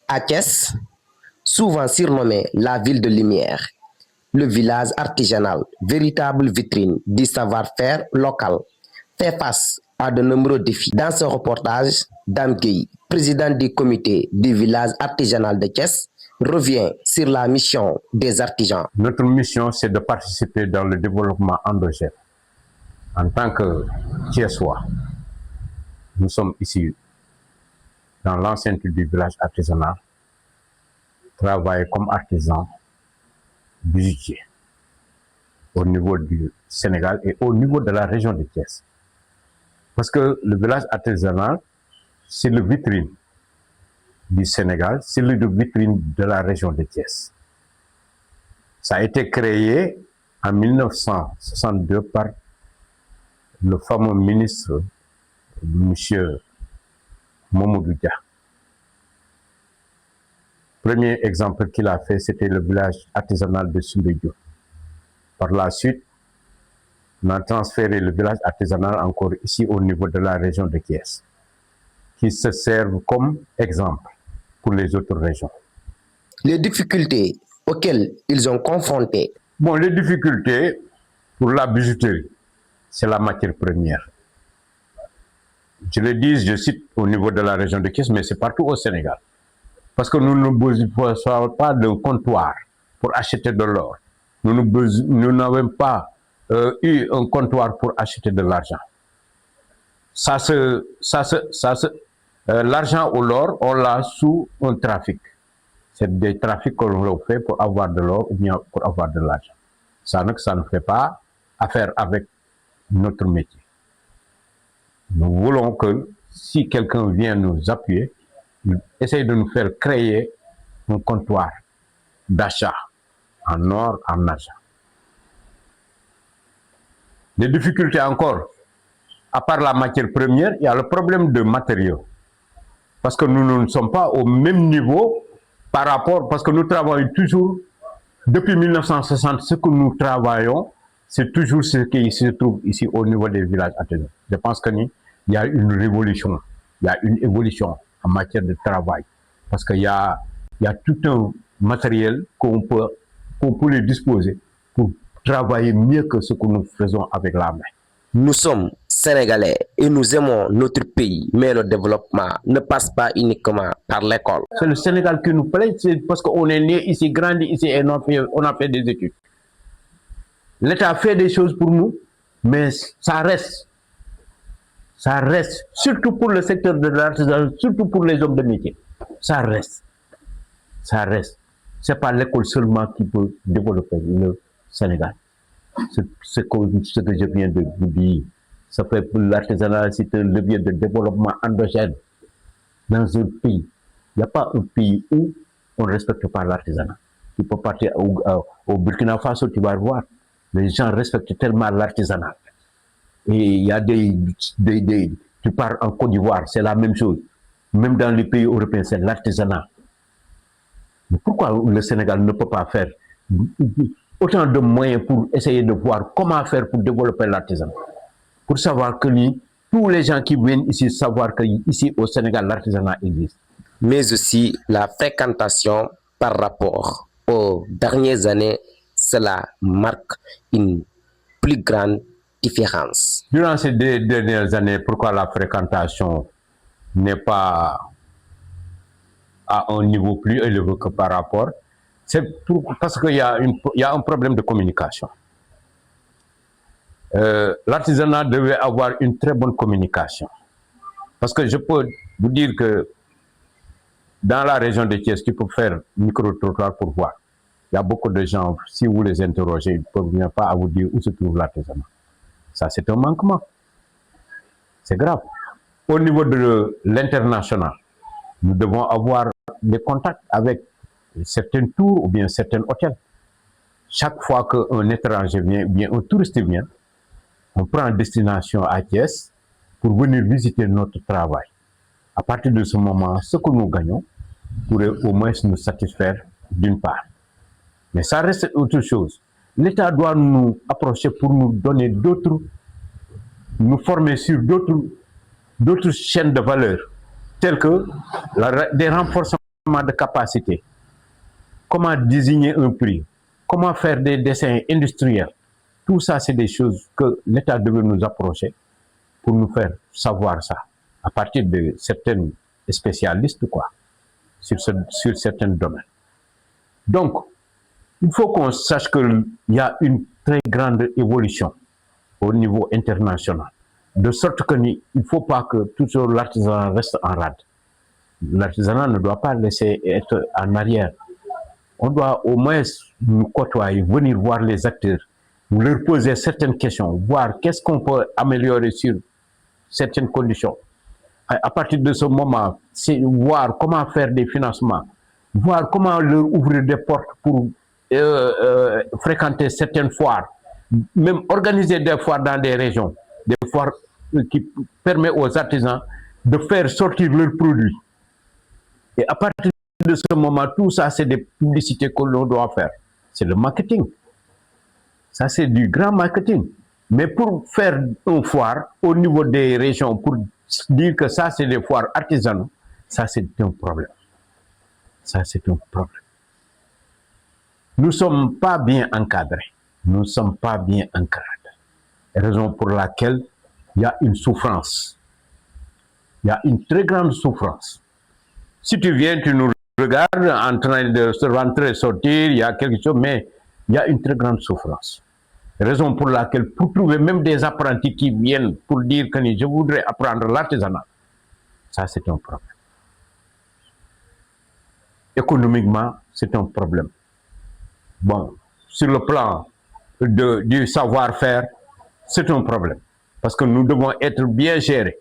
À Thiès, souvent surnommé la ville de lumière, le village artisanal, véritable vitrine du savoir-faire local, fait face à de nombreux défis. Dans ce reportage, Dame Gueye, président du comité du village artisanal de Thiès, revient sur la mission des artisans. Notre mission, c'est de participer dans le développement endogène. En tant que Thiessois, nous sommes ici dans l'enceinte du village artisanal, travailler comme artisan bijoutier au niveau du Sénégal et au niveau de la région de Thiès. Parce que le village artisanal, c'est le vitrine du Sénégal, c'est le vitrine de la région de Thiès. Ça a été créé en 1962 par le fameux ministre, M. Mamadou Dia. Premier exemple qu'il a fait, c'était le village artisanal de Soumbédioune. Par la suite, on a transféré le village artisanal encore ici au niveau de la région de Thiès, qui se servent comme exemple pour les autres régions. Les difficultés auxquelles ils ont confronté. Bon, les difficultés pour la bijouterie, c'est la matière première. Je le dis, je cite au niveau de la région de Thiès, mais c'est partout au Sénégal. Parce que nous ne besoin pas d'un comptoir pour acheter de l'or. Nous n'avons pas eu un comptoir pour acheter de l'argent. L'argent ou l'or, on l'a sous un trafic. C'est des trafics qu'on fait pour avoir de l'or ou bien pour avoir de l'argent. Ça ne fait pas affaire avec notre métier. Nous voulons que si quelqu'un vient nous appuyer, il essaye de nous faire créer un comptoir d'achat en or, en argent. Les difficultés encore, à part la matière première, il y a le problème de matériaux. Parce que nous ne sommes pas au même niveau par rapport, parce que nous travaillons toujours, depuis 1960, ce que nous travaillons, c'est toujours ce qui se trouve ici au niveau des villages artisanaux. Je pense qu'il y a une révolution, il y a une évolution en matière de travail. Parce qu'il y a tout un matériel qu'on peut les disposer pour travailler mieux que ce que nous faisons avec la main. Nous sommes Sénégalais et nous aimons notre pays, mais le développement ne passe pas uniquement par l'école. C'est le Sénégal qui nous plaît, c'est parce qu'on est né ici, grandi ici et on a fait des études. L'État fait des choses pour nous, mais ça reste. Ça reste, surtout pour le secteur de l'artisanat, surtout pour les hommes de métier. Ça reste. Ça reste. Ce n'est pas l'école seulement qui peut développer le Sénégal. Ce que je viens de vous dire. Ça fait pour l'artisanat, c'est un levier de développement endogène dans un pays. Il n'y a pas un pays où on ne respecte pas l'artisanat. Tu peux partir au Burkina Faso, tu vas voir. Les gens respectent tellement l'artisanat. Et il y a tu pars en Côte d'Ivoire, c'est la même chose. Même dans les pays européens, c'est l'artisanat. Mais pourquoi le Sénégal ne peut pas faire autant de moyens pour essayer de voir comment faire pour développer l'artisanat? Pour savoir que tous les gens qui viennent ici, savoir qu'ici au Sénégal, l'artisanat existe. Mais aussi la fréquentation par rapport aux dernières années, cela marque une plus grande différence. Durant ces dernières années, pourquoi la fréquentation n'est pas à un niveau plus élevé que par rapport? C'est parce qu'il y a un problème de communication. L'artisanat devait avoir une très bonne communication. Parce que je peux vous dire que dans la région de Thiès, tu peux faire micro-trottoir pour voir. Il y a beaucoup de gens, si vous les interrogez, ils ne peuvent pas vous dire où se trouve l'artisanat. Ça, c'est un manquement. C'est grave. Au niveau de l'international, nous devons avoir des contacts avec certaines tours ou bien certains hôtels. Chaque fois qu'un étranger vient, bien un touriste vient, on prend destination à Thiès pour venir visiter notre travail. À partir de ce moment, ce que nous gagnons pourrait au moins nous satisfaire d'une part. Mais ça reste autre chose. L'État doit nous approcher pour nous donner nous former sur d'autres chaînes de valeur, telles que des renforcements de capacité, comment désigner un prix, comment faire des dessins industriels. Tout ça, c'est des choses que l'État devait nous approcher pour nous faire savoir ça, à partir de certains spécialistes, quoi, sur certains domaines. Donc, il faut qu'on sache qu'il y a une très grande évolution au niveau international, de sorte qu'il ne faut pas que toujours l'artisanat reste en rade. L'artisanat ne doit pas laisser être en arrière. On doit au moins nous côtoyer, venir voir les acteurs, leur poser certaines questions, voir qu'est-ce qu'on peut améliorer sur certaines conditions. À partir de ce moment, c'est voir comment faire des financements, voir comment leur ouvrir des portes pour fréquenter certaines foires, même organiser des foires dans des régions, des foires qui permettent aux artisans de faire sortir leurs produits. Et à partir de ce moment, tout ça, c'est des publicités que l'on doit faire. C'est le marketing. Ça, c'est du grand marketing. Mais pour faire une foire au niveau des régions, pour dire que ça, c'est des foires artisanales, ça, c'est un problème. Ça, c'est un problème. Nous ne sommes pas bien encadrés. Nous ne sommes pas bien encadrés. Raison pour laquelle il y a une souffrance. Il y a une très grande souffrance. Si tu viens, tu nous regardes en train de se rentrer, sortir, il y a quelque chose, mais il y a une très grande souffrance. Raison pour laquelle, pour trouver même des apprentis qui viennent pour dire que je voudrais apprendre l'artisanat, ça c'est un problème. Économiquement, c'est un problème. Bon, sur le plan du savoir-faire, c'est un problème. Parce que nous devons être bien gérés.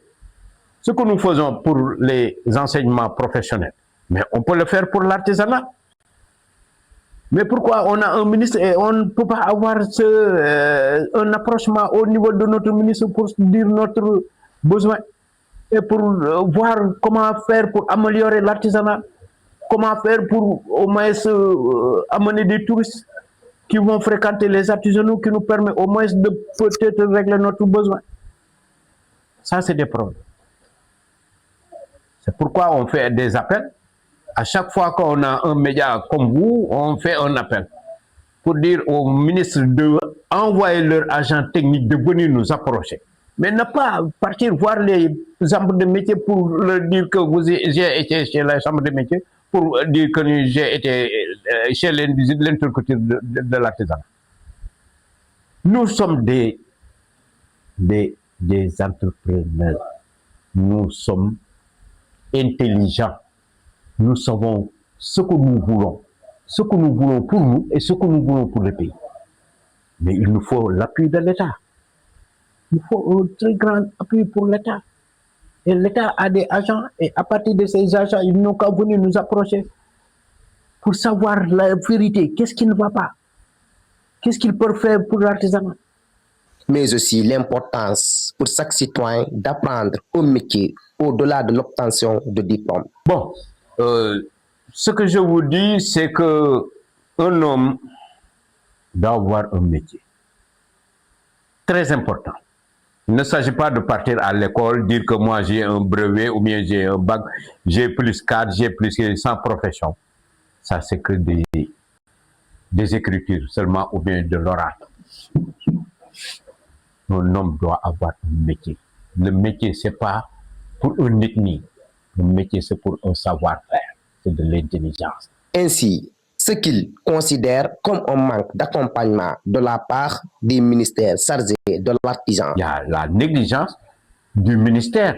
Ce que nous faisons pour les enseignements professionnels, mais on peut le faire pour l'artisanat. Mais pourquoi on a un ministre et on ne peut pas avoir un approchement au niveau de notre ministre pour dire notre besoin et pour voir comment faire pour améliorer l'artisanat, comment faire pour au moins amener des touristes qui vont fréquenter les artisanaux, qui nous permet au moins de peut-être régler notre besoin. Ça, c'est des problèmes. C'est pourquoi on fait des appels. À chaque fois qu'on a un média comme vous, on fait un appel pour dire aux ministres d'envoyer leur agent technique de venir nous approcher. Mais ne pas partir voir les chambres de métier pour leur dire que j'ai été chez la chambre de métier, pour dire que j'ai été chez l'interlocuteur de l'artisanat. Nous sommes des entrepreneurs. Nous sommes intelligents. Nous savons ce que nous voulons pour nous et ce que nous voulons pour le pays. Mais il nous faut l'appui de l'État. Il faut un très grand appui pour l'État. Et l'État a des agents, et à partir de ces agents, ils n'ont qu'à venir nous approcher pour savoir la vérité. Qu'est-ce qui ne va pas? Qu'est-ce qu'ils peuvent faire pour l'artisanat? Mais aussi l'importance pour chaque citoyen d'apprendre au métier au-delà de l'obtention de diplôme. Bon, ce que je vous dis, c'est que un homme doit avoir un métier. Très important. Il ne s'agit pas de partir à l'école, dire que moi j'ai un brevet ou bien j'ai un bac, j'ai plus 4, j'ai plus 100 professions. Ça, c'est que des écritures seulement ou bien de l'oracle. Un homme doit avoir un métier. Le métier, ce n'est pas pour une ethnie. Le métier, c'est pour un savoir-faire. C'est de l'intelligence. Ainsi, ce qu'il considère comme un manque d'accompagnement de la part des ministères chargés de l'artisan. Il y a la négligence du ministère.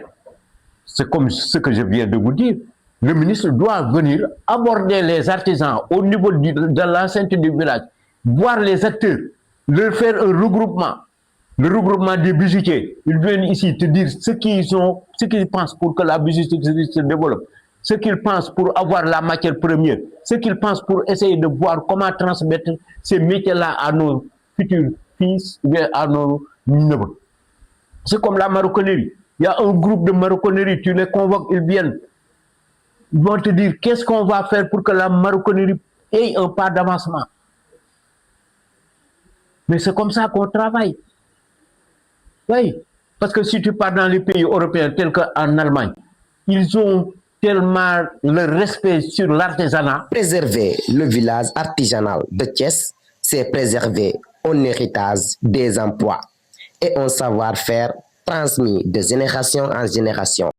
C'est comme ce que je viens de vous dire. Le ministre doit venir aborder les artisans au niveau de l'enceinte du village, voir les acteurs, leur faire un regroupement, le regroupement des bijoutiers. Ils viennent ici te dire ce qu'ils pensent pour que la bijouterie se développe, ce qu'ils pensent pour avoir la matière première, ce qu'ils pensent pour essayer de voir comment transmettre ces métiers-là à nos futurs fils ou bien à nos neveux. C'est comme la maroquinerie. Il y a un groupe de maroquinerie, tu les convoques, ils viennent. Ils vont te dire qu'est-ce qu'on va faire pour que la maroquinerie ait un pas d'avancement. Mais c'est comme ça qu'on travaille. Oui, parce que si tu pars dans les pays européens tels qu'en Allemagne, ils ont tellement le respect sur l'artisanat. Préserver le village artisanal de Thiès, c'est préserver un héritage, des emplois et un savoir-faire transmis de génération en génération.